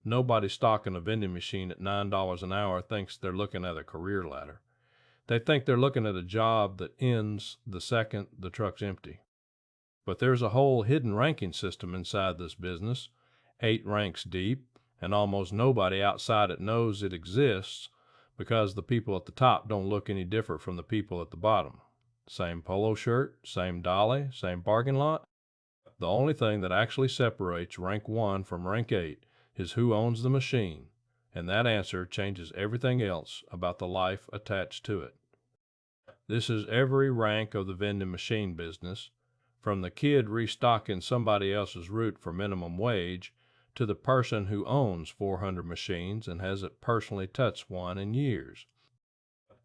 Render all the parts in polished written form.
Nobody stocking a vending machine at $9 an hour thinks they're looking at a career ladder. They think they're looking at a job that ends the second the truck's empty. But there's a whole hidden ranking system inside this business, 8 ranks deep, and almost nobody outside it knows it exists because the people at the top don't look any different from the people at the bottom. Same polo shirt, same dolly, same parking lot. The only thing that actually separates rank 1 from rank 8 is who owns the machine, and that answer changes everything else about the life attached to it. This is every rank of the vending machine business, from the kid restocking somebody else's route for minimum wage to the person who owns 400 machines and hasn't personally touched one in years.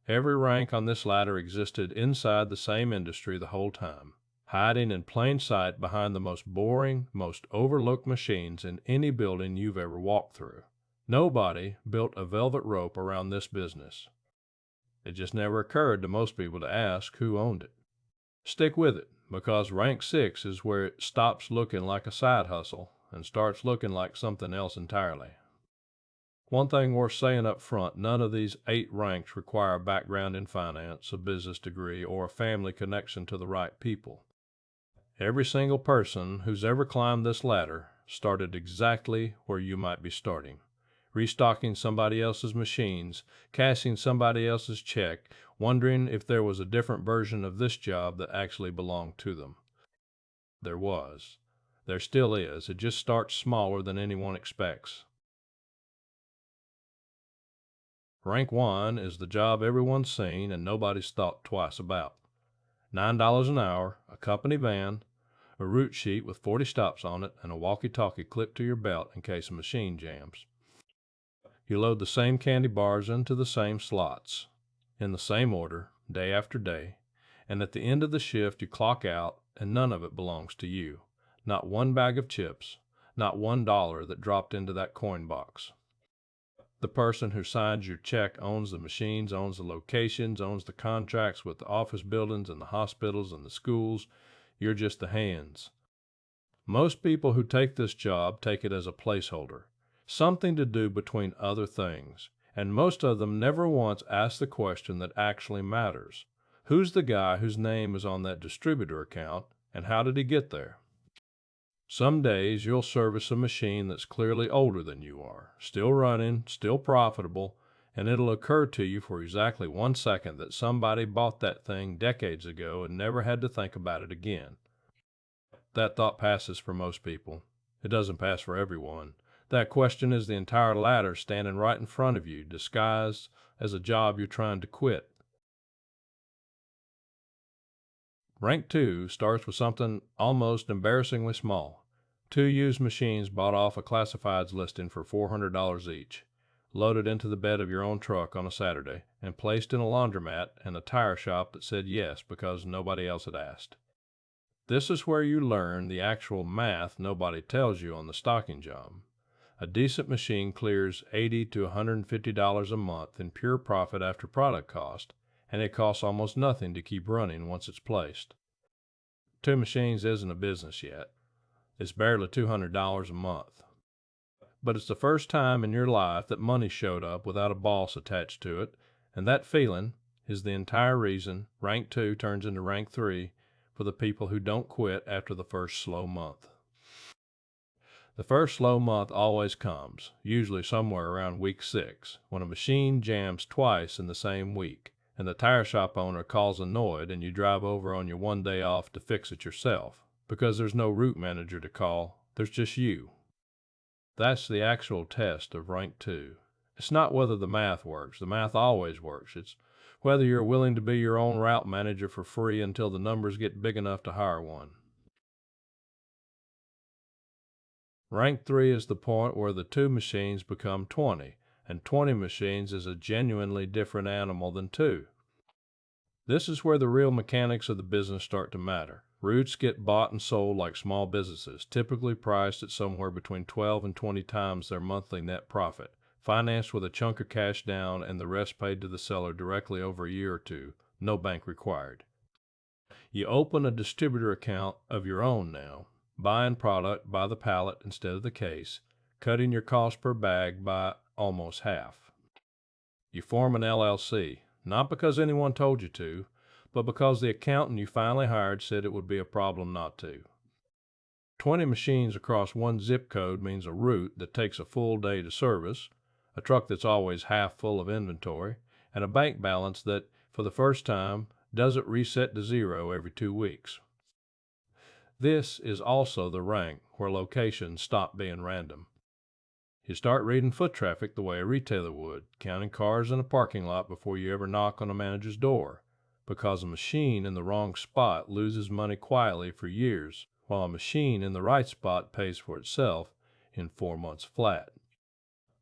Every rank on this ladder existed inside the same industry the whole time, hiding in plain sight behind the most boring, most overlooked machines in any building you've ever walked through. Nobody built a velvet rope around this business. It just never occurred to most people to ask who owned it. Stick with it, because rank 6 is where it stops looking like a side hustle and starts looking like something else entirely. One thing worth saying up front, none of these 8 ranks require a background in finance, a business degree, or a family connection to the right people. Every single person who's ever climbed this ladder started exactly where you might be starting, restocking somebody else's machines, cashing somebody else's check, wondering if there was a different version of this job that actually belonged to them. There was. There still is. It just starts smaller than anyone expects. Rank 1 is the job everyone's seen and nobody's thought twice about. $9 an hour, a company van, a route sheet with 40 stops on it, and a walkie-talkie clipped to your belt in case a machine jams. You load the same candy bars into the same slots, in the same order, day after day, and at the end of the shift you clock out and none of it belongs to you. Not one bag of chips, not $1 that dropped into that coin box. The person who signs your check owns the machines, owns the locations, owns the contracts with the office buildings and the hospitals and the schools. You're just the hands. Most people who take this job take it as a placeholder, something to do between other things, and most of them never once ask the question that actually matters. Who's the guy whose name is on that distributor account, and how did he get there? Some days you'll service a machine that's clearly older than you are, still running, still profitable, and it'll occur to you for exactly 1 second that somebody bought that thing decades ago and never had to think about it again. That thought passes for most people. It doesn't pass for everyone. That question is the entire ladder standing right in front of you, disguised as a job you're trying to quit. Rank 2 starts with something almost embarrassingly small. 2 used machines bought off a classifieds listing for $400 each, loaded into the bed of your own truck on a Saturday, and placed in a laundromat and a tire shop that said yes because nobody else had asked. This is where you learn the actual math nobody tells you on the stocking job. A decent machine clears $80 to $150 a month in pure profit after product cost, and it costs almost nothing to keep running once it's placed. 2 machines isn't a business yet. It's barely $200 a month. But it's the first time in your life that money showed up without a boss attached to it, and that feeling is the entire reason rank 2 turns into rank 3 for the people who don't quit after the first slow month. The first slow month always comes, usually somewhere around week 6, when a machine jams twice in the same week, and the tire shop owner calls annoyed and you drive over on your 1 day off to fix it yourself, because there's no route manager to call, there's just you. That's the actual test of rank 2. It's not whether the math works. The math always works. It's whether you're willing to be your own route manager for free until the numbers get big enough to hire one. Rank 3 is the point where the 2 machines become 20, and 20 machines is a genuinely different animal than 2. This is where the real mechanics of the business start to matter. Routes get bought and sold like small businesses, typically priced at somewhere between 12 and 20 times their monthly net profit, financed with a chunk of cash down and the rest paid to the seller directly over a year or 2, no bank required. You open a distributor account of your own now, buying product by the pallet instead of the case, cutting your cost per bag by almost half. You form an LLC, not because anyone told you to, but because the accountant you finally hired said it would be a problem not to. 20 machines across one zip code means a route that takes a full day to service, a truck that's always half full of inventory, and a bank balance that, for the first time, doesn't reset to zero every 2 weeks. This is also the rank where locations stop being random. You start reading foot traffic the way a retailer would, counting cars in a parking lot before you ever knock on a manager's door, because a machine in the wrong spot loses money quietly for years, while a machine in the right spot pays for itself in 4 months flat.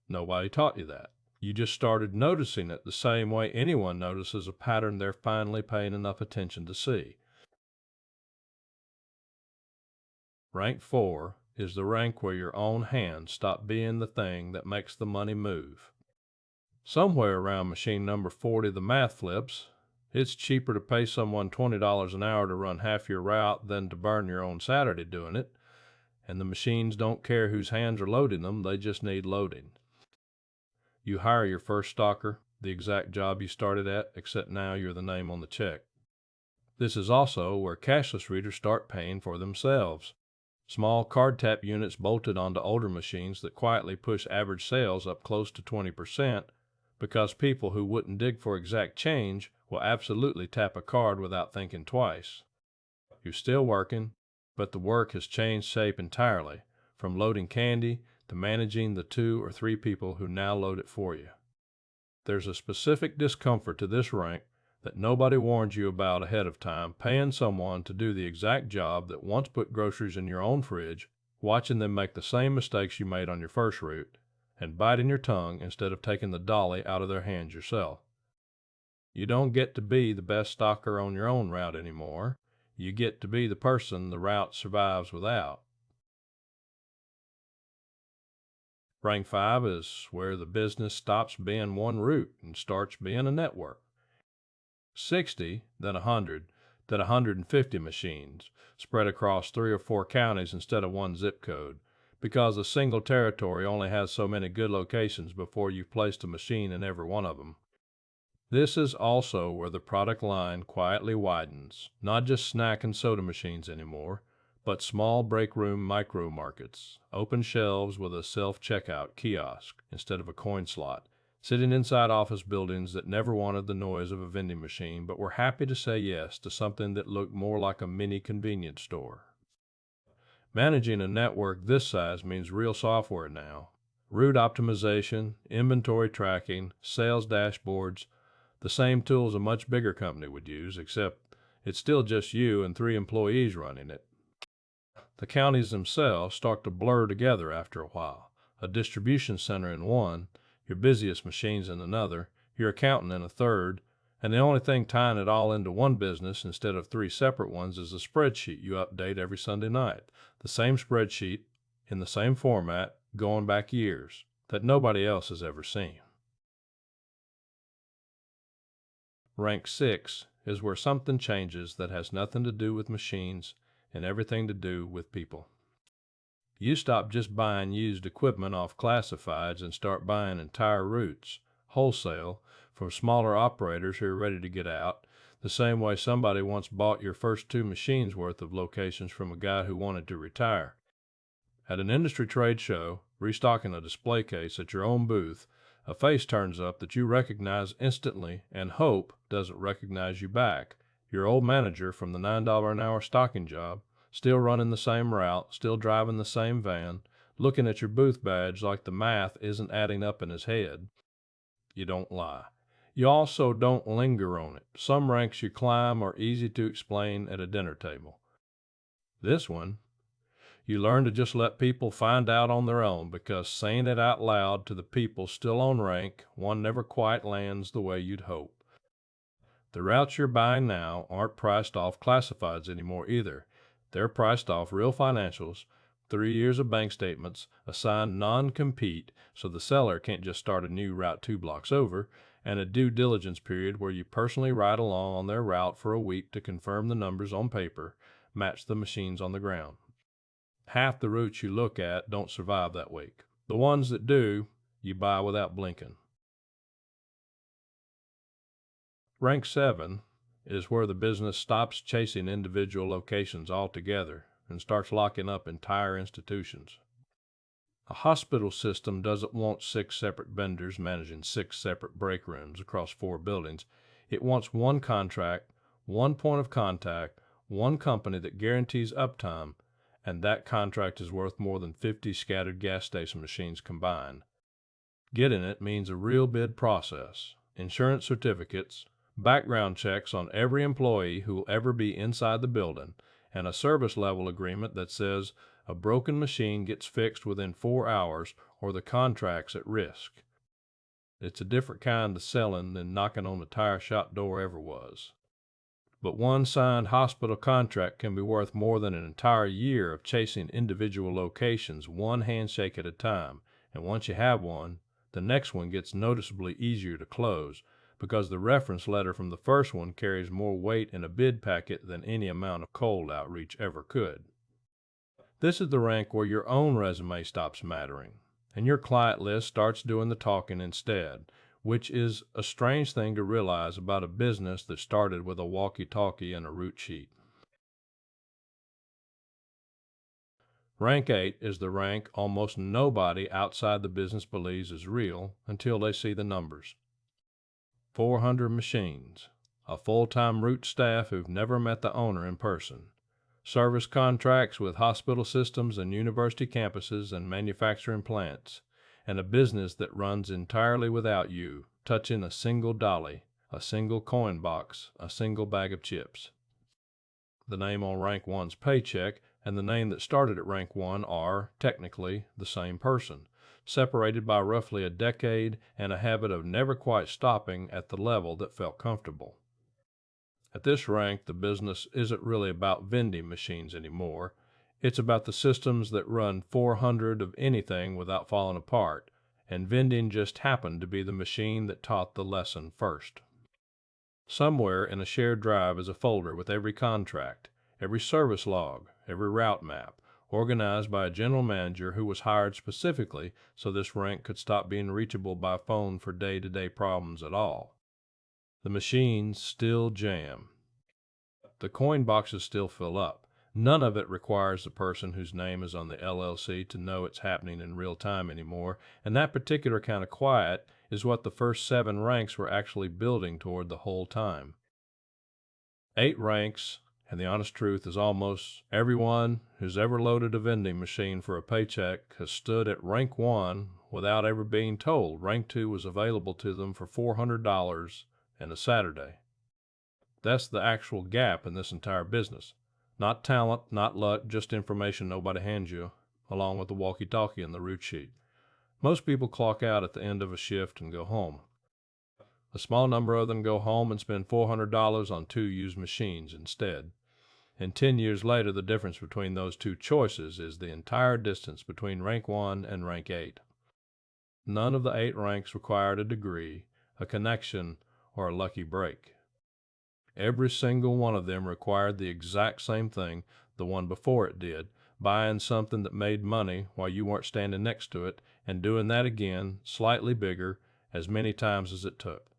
Nobody taught you that. You just started noticing it the same way anyone notices a pattern they're finally paying enough attention to see. Rank 4 is the rank where your own hands stop being the thing that makes the money move. Somewhere around machine number 40 the math flips. It's cheaper to pay someone $20 an hour to run half your route than to burn your own Saturday doing it, and the machines don't care whose hands are loading them, they just need loading. You hire your first stocker, the exact job you started at, except now you're the name on the check. This is also where cashless readers start paying for themselves. Small card tap units bolted onto older machines that quietly push average sales up close to 20%, because people who wouldn't dig for exact change will absolutely tap a card without thinking twice. You're still working, but the work has changed shape entirely, from loading candy to managing the 2 or 3 people who now load it for you. There's a specific discomfort to this rank that nobody warns you about ahead of time, paying someone to do the exact job that once put groceries in your own fridge, watching them make the same mistakes you made on your first route, and biting your tongue instead of taking the dolly out of their hands yourself. You don't get to be the best stocker on your own route anymore. You get to be the person the route survives without. Rank 5 is where the business stops being one route and starts being a network. 60, then 100, then 150 machines spread across 3 or 4 counties instead of one zip code, because a single territory only has so many good locations before you've placed a machine in every one of them. This is also where the product line quietly widens, not just snack and soda machines anymore, but small break room micro markets, open shelves with a self-checkout kiosk instead of a coin slot, sitting inside office buildings that never wanted the noise of a vending machine but were happy to say yes to something that looked more like a mini convenience store. Managing a network this size means real software now. Route optimization, inventory tracking, sales dashboards, the same tools a much bigger company would use, except it's still just you and 3 employees running it. The counties themselves start to blur together after a while. A distribution center in one, your busiest machines in another, your accountant in a third, and the only thing tying it all into one business instead of 3 separate ones is a spreadsheet you update every Sunday night. The same spreadsheet, in the same format, going back years, that nobody else has ever seen. Rank 6 is where something changes that has nothing to do with machines and everything to do with people. You stop just buying used equipment off classifieds and start buying entire routes, wholesale, from smaller operators who are ready to get out, the same way somebody once bought your first 2 machines worth of locations from a guy who wanted to retire. At an industry trade show, restocking a display case at your own booth, a face turns up that you recognize instantly and hope doesn't recognize you back. Your old manager from the $9 an hour stocking job, still running the same route, still driving the same van, looking at your booth badge like the math isn't adding up in his head. You don't lie. You also don't linger on it. Some ranks you climb are easy to explain at a dinner table. This one, you learn to just let people find out on their own, because saying it out loud to the people still on rank, one never quite lands the way you'd hope. The routes you're buying now aren't priced off classifieds anymore either. They're priced off real financials, 3 years of bank statements, a signed non-compete so the seller can't just start a new route 2 blocks over, and a due diligence period where you personally ride along on their route for a week to confirm the numbers on paper match the machines on the ground. Half the routes you look at don't survive that week. The ones that do, you buy without blinking. Rank 7 is where the business stops chasing individual locations altogether and starts locking up entire institutions. A hospital system doesn't want 6 separate vendors managing 6 separate break rooms across 4 buildings. It wants one contract, one point of contact, one company that guarantees uptime, and that contract is worth more than 50 scattered gas station machines combined. Getting it means a real bid process, insurance certificates, background checks on every employee who will ever be inside the building, and a service level agreement that says a broken machine gets fixed within 4 hours or the contract's at risk. It's a different kind of selling than knocking on the tire shop door ever was. But one signed hospital contract can be worth more than an entire year of chasing individual locations one handshake at a time, and once you have one, the next one gets noticeably easier to close, because the reference letter from the first one carries more weight in a bid packet than any amount of cold outreach ever could. This is the rank where your own resume stops mattering, and your client list starts doing the talking instead, which is a strange thing to realize about a business that started with a walkie-talkie and a route sheet. Rank 8 is the rank almost nobody outside the business believes is real until they see the numbers. 400 machines, a full-time route staff who've never met the owner in person, service contracts with hospital systems and university campuses and manufacturing plants, and a business that runs entirely without you touching a single dolly, a single coin box, a single bag of chips. The name on rank 1's paycheck and the name that started at rank 1 are, technically, the same person, separated by roughly a decade and a habit of never quite stopping at the level that felt comfortable. At this rank, the business isn't really about vending machines anymore. It's about the systems that run 400 of anything without falling apart, and vending just happened to be the machine that taught the lesson first. Somewhere in a shared drive is a folder with every contract, every service log, every route map, organized by a general manager who was hired specifically so this rank could stop being reachable by phone for day-to-day problems at all. The machines still jam. The coin boxes still fill up. None of it requires the person whose name is on the LLC to know it's happening in real time anymore, and that particular kind of quiet is what the first 7 ranks were actually building toward the whole time. 8 ranks, and the honest truth is almost everyone who's ever loaded a vending machine for a paycheck has stood at rank 1 without ever being told rank 2 was available to them for $400 and a Saturday. That's the actual gap in this entire business. Not talent, not luck, just information nobody hands you, along with the walkie-talkie and the route sheet. Most people clock out at the end of a shift and go home. A small number of them go home and spend $400 on 2 used machines instead. And 10 years later, the difference between those 2 choices is the entire distance between rank 1 and rank 8. None of the 8 ranks required a degree, a connection, or a lucky break. Every single one of them required the exact same thing the one before it did, buying something that made money while you weren't standing next to it, and doing that again, slightly bigger, as many times as it took.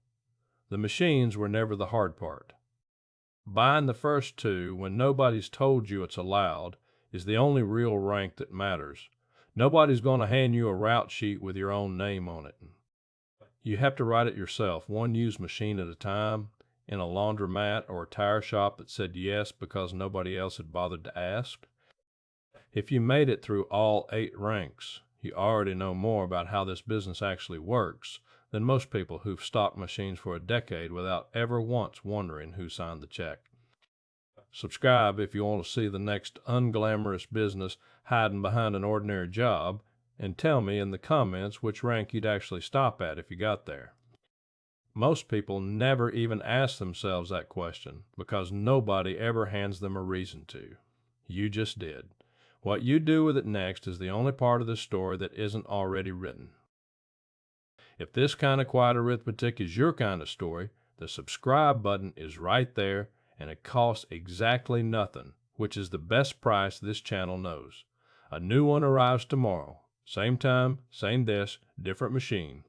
The machines were never the hard part. Buying the first 2 when nobody's told you it's allowed is the only real rank that matters. Nobody's going to hand you a route sheet with your own name on it. You have to write it yourself, one used machine at a time, in a laundromat or a tire shop that said yes because nobody else had bothered to ask. If you made it through all 8 ranks, you already know more about how this business actually works than most people who've stocked machines for a decade without ever once wondering who signed the check. Subscribe if you want to see the next unglamorous business hiding behind an ordinary job, and tell me in the comments which rank you'd actually stop at if you got there. Most people never even ask themselves that question because nobody ever hands them a reason to. You just did. What you do with it next is the only part of the story that isn't already written. If this kind of quiet arithmetic is your kind of story, the subscribe button is right there, and it costs exactly nothing, which is the best price this channel knows. A new one arrives tomorrow, Same time, same desk, different machine.